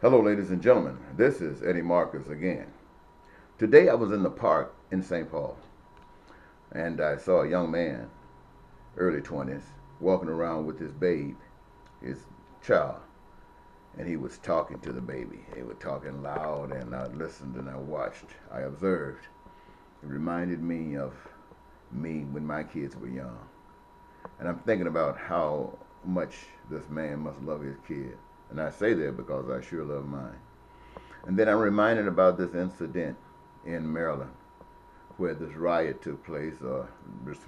Hello, ladies and gentlemen. This is Eddie Marcus again. Today I was in the park in St. Paul, and I saw a young man, early 20s, walking around with his babe, his child, and he was talking to the baby. They were talking loud, and I listened and I watched. I observed. It reminded me of me when my kids were young. And I'm thinking about how much this man must love his kid. And I say that because I sure love mine. And then I'm reminded about this incident in Maryland where this riot took place, or this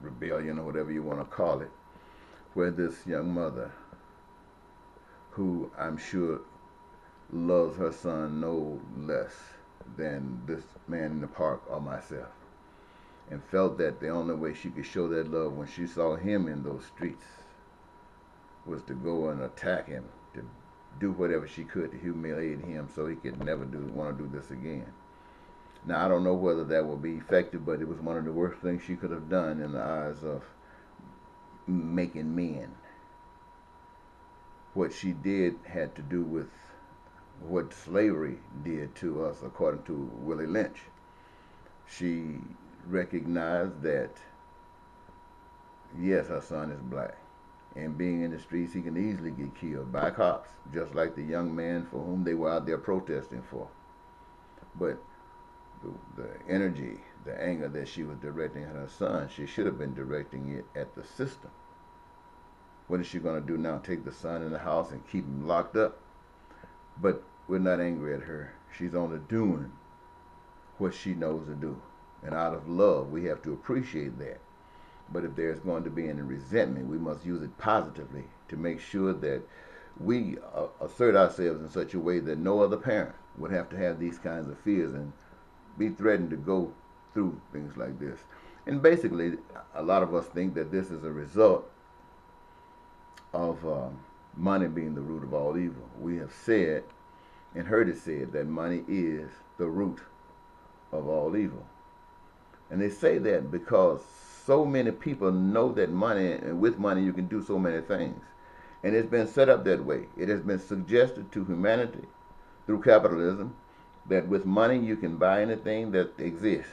rebellion, or whatever you want to call it, where this young mother, who I'm sure loves her son no less than this man in the park or myself, and felt that the only way she could show that love when she saw him in those streets was to go and attack him, to do whatever she could to humiliate him so he could never want to do this again. Now, I don't know whether that will be effective, but it was one of the worst things she could have done in the eyes of making men. What she did had to do with what slavery did to us, according to Willie Lynch. She recognized that, yes, her son is black, and being in the streets, he can easily get killed by cops, just like the young man for whom they were out there protesting for. But the energy, the anger that she was directing at her son, she should have been directing it at the system. What is she going to do now? Take the son in the house and keep him locked up? But we're not angry at her. She's only doing what she knows to do. And out of love, we have to appreciate that. But if there's going to be any resentment, we must use it positively to make sure that we assert ourselves in such a way that no other parent would have to have these kinds of fears and be threatened to go through things like this. And basically, a lot of us think that this is a result of money being the root of all evil. We have said and heard it said that money is the root of all evil. And they say that because so many people know that money, and with money you can do so many things. And it's been set up that way. It has been suggested to humanity through capitalism that with money you can buy anything that exists.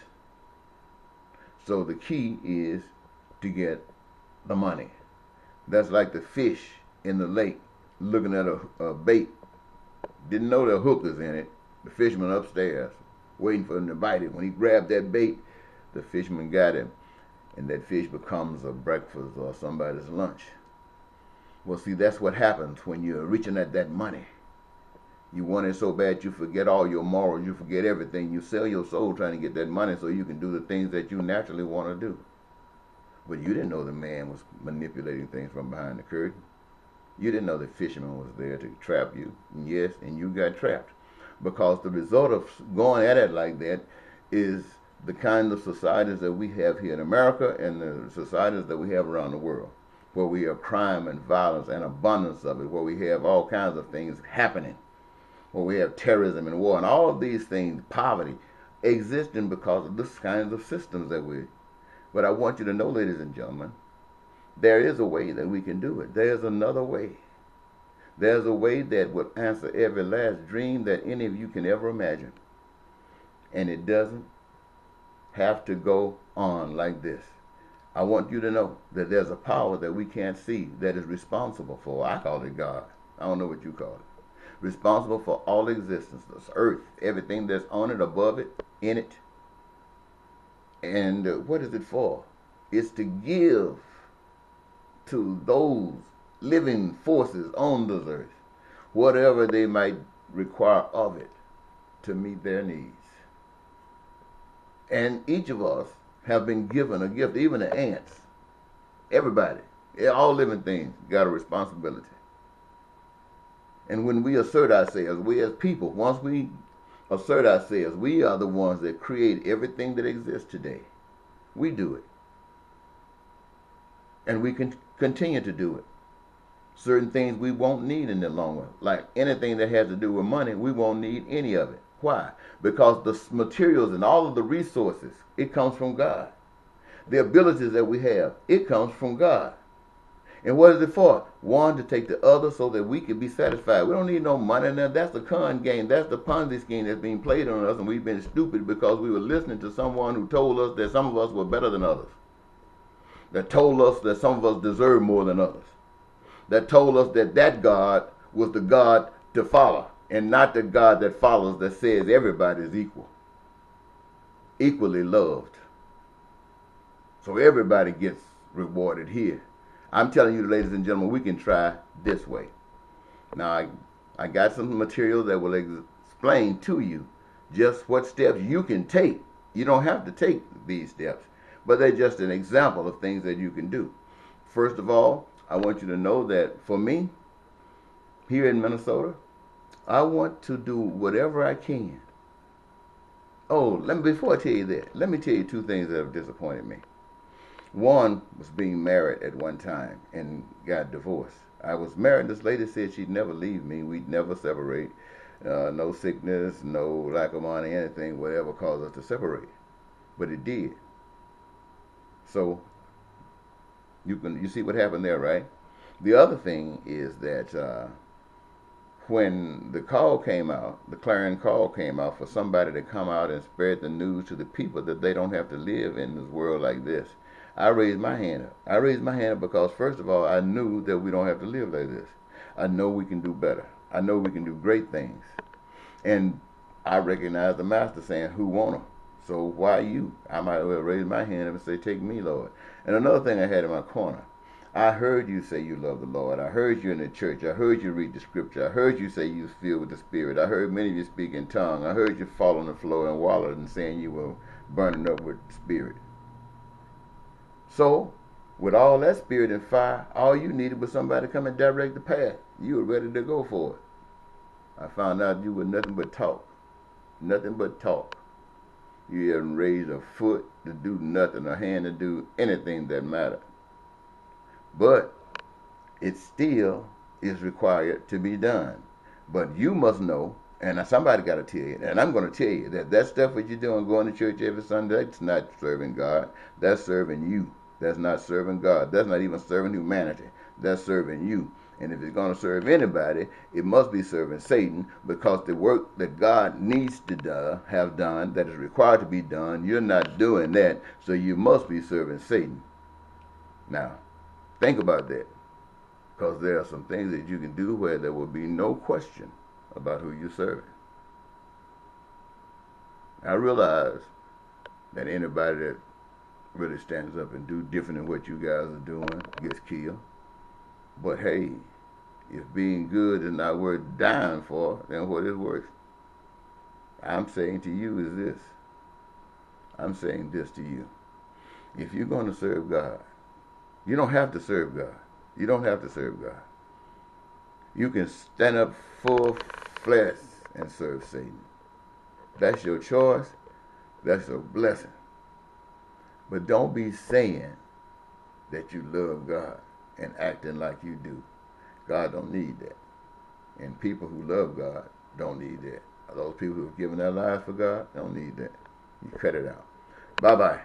So the key is to get the money. That's like the fish in the lake looking at a bait. Didn't know there were hookers in it. The fisherman upstairs waiting for him to bite it. When he grabbed that bait, the fisherman got him. And that fish becomes a breakfast or somebody's lunch. Well, see, that's what happens when you're reaching at that money. You want it so bad you forget all your morals, you forget everything. You sell your soul trying to get that money so you can do the things that you naturally want to do. But you didn't know the man was manipulating things from behind the curtain. You didn't know the fisherman was there to trap you. And yes, and you got trapped. Because the result of going at it like that is the kind of societies that we have here in America and the societies that we have around the world, where we have crime and violence and abundance of it, where we have all kinds of things happening, where we have terrorism and war, and all of these things, poverty, existing because of this kinds of systems that we. But I want you to know, ladies and gentlemen, there is a way that we can do it. There's another way. There's a way that will answer every last dream that any of you can ever imagine. And it doesn't have to go on like this. I want you to know that there's a power that we can't see that is responsible for, I call it God. I don't know what you call it. Responsible for all existence, this earth, everything that's on it, above it, in it. And what is it for? It's to give to those living forces on this earth whatever they might require of it to meet their needs. And each of us have been given a gift, even the ants. Everybody, all living things got a responsibility. And when we assert ourselves, we as people, once we assert ourselves, we are the ones that create everything that exists today. We do it. And we can continue to do it. Certain things we won't need in the long run. Like anything that has to do with money, we won't need any of it. Why? Because the materials and all of the resources, it comes from God. The abilities that we have, it comes from God. And what is it for? one to take the other so that we can be satisfied. We don't need no money now. That's the con game. That's the Ponzi scheme that's being played on us, and we've been stupid because we were listening to someone who told us that some of us were better than others, that told us that some of us deserve more than others, that told us that that God was the God to follow and not the God that follows, that says everybody is equal, equally loved. So everybody gets rewarded here. I'm telling you, ladies and gentlemen, we can try this way. Now, I got some material that will explain to you just what steps you can take. You don't have to take these steps, but they're just an example of things that you can do. First of all, I want you to know that for me, here in Minnesota, I want to do whatever I can. Oh, before I tell you that, let me tell you two things that have disappointed me. One was being married at one time and got divorced. I was married. This lady said she'd never leave me. We'd never separate. No sickness, no lack of money, anything, whatever caused us to separate. But it did. So you see what happened there, right? The other thing is that when the call came out, the clarion call came out for somebody to come out and spread the news to the people that they don't have to live in this world like this, I raised my hand up. I raised my hand up because, first of all, I knew that we don't have to live like this. I know we can do better. I know we can do great things. And I recognize the master saying, who want them? So why you? I might well raise my hand up and say, take me, Lord. And another thing I had in my corner, I heard you say you love the Lord. I heard you in the church. I heard you read the scripture. I heard you say you was filled with the Spirit. I heard many of you speak in tongues. I heard you fall on the floor and wallow and saying you were burning up with the Spirit. So, with all that spirit and fire, all you needed was somebody to come and direct the path. You were ready to go for it. I found out you were nothing but talk. Nothing but talk. You hadn't raised a foot to do nothing, a hand to do anything that mattered. But it still is required to be done. But you must know, and somebody got to tell you, and I'm going to tell you that stuff that you're doing, going to church every Sunday, that's not serving God. That's serving you. That's not serving God. That's not even serving humanity. That's serving you. And if it's going to serve anybody, it must be serving Satan, because the work that God needs to have done, that is required to be done, you're not doing that, so you must be serving Satan. Now, think about that, because there are some things that you can do where there will be no question about who you're serving. I realize that anybody that really stands up and do different than what you guys are doing gets killed. But hey, if being good is not worth dying for, then what is worth? I'm saying to you is this. I'm saying this to you. If you're going to serve God, you don't have to serve God. You don't have to serve God. You can stand up full flesh and serve Satan. That's your choice. That's a blessing. But don't be saying that you love God and acting like you do. God don't need that. And people who love God don't need that. Those people who have given their lives for God don't need that. You cut it out. Bye-bye.